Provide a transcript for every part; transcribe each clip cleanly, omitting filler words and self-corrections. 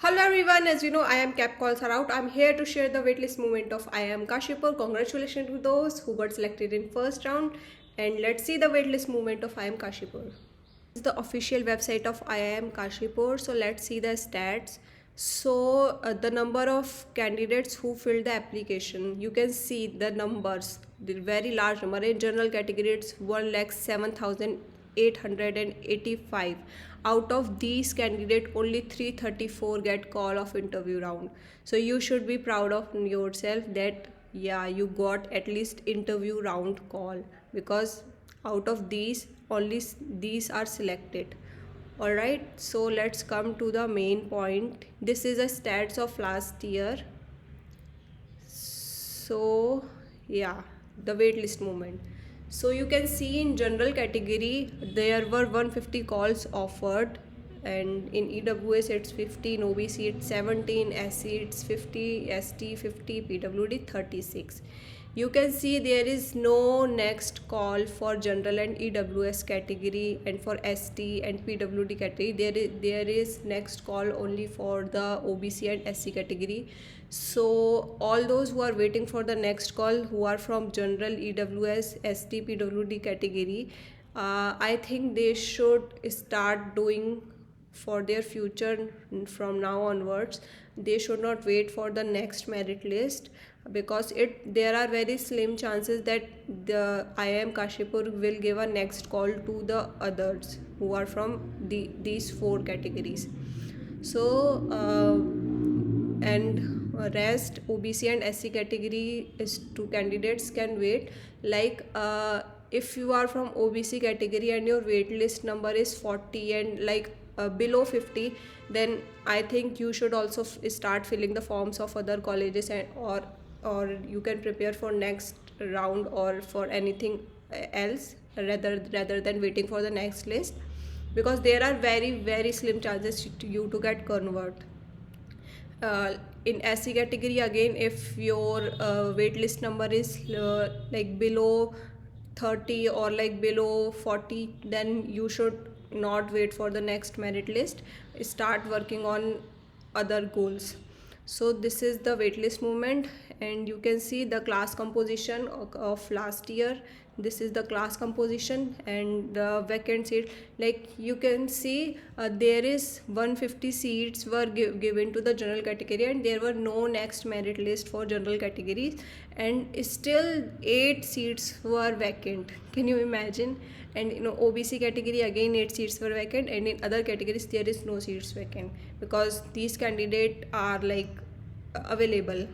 Hello everyone, as you know, I am Cap Calls Are Out. I'm here to share the waitlist movement of IIM Kashipur. Congratulations to those who got selected in first round. And let's see the waitlist movement of IIM Kashipur. This is the official website of IIM Kashipur. So let's see the stats. So the number of candidates who filled the application, you can see the numbers. The very large number in general category, it's 1,07,885. Out of these candidates, only 334 get call of interview round. So you should be proud of yourself that yeah, you got at least interview round call, because out of these only these are selected. Alright, so let's come to the main point. This is a stats of last year. So yeah, the waitlist movement. So you can see in general category there were 150 calls offered, and in EWS it's 50, in OBC it's 17, SC it's 50, ST 50, PWD 36. You can see there is no next call for general and EWS category, and for ST and PWD category there is next call only for the OBC and SC category. So all those who are waiting for the next call, who are from general, EWS, ST, PWD category, I think they should start doing for their future from now onwards. They should not wait for the next merit list, because there are very slim chances that the IIM Kashipur will give a next call to the others who are from these four categories. So and rest OBC and SC category is two candidates can wait. Like if you are from OBC category and your wait list number is 40 and like below 50, then I think you should also start filling the forms of other colleges, and or you can prepare for next round or for anything else rather than waiting for the next list, because there are very slim chances you to get convert. In SC category again, if your wait list number is like below 30 or like below 40, then you should not wait for the next merit list, start working on other goals. So this is the waitlist movement, and you can see the class composition of last year. This is the class composition and the vacant seat. Like you can see there is 150 seats were given to the general category, and there were no next merit list for general categories, and still 8 seats were vacant. Can you imagine? And OBC category again 8 seats were vacant, and in other categories there is no seats vacant, because these candidates are like available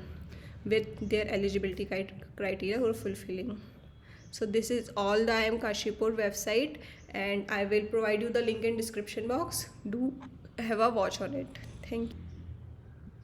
with their eligibility criteria who are fulfilling. So this is all the IIM Kashipur website, and I will provide you the link in description box. Do have a watch on it. Thank you.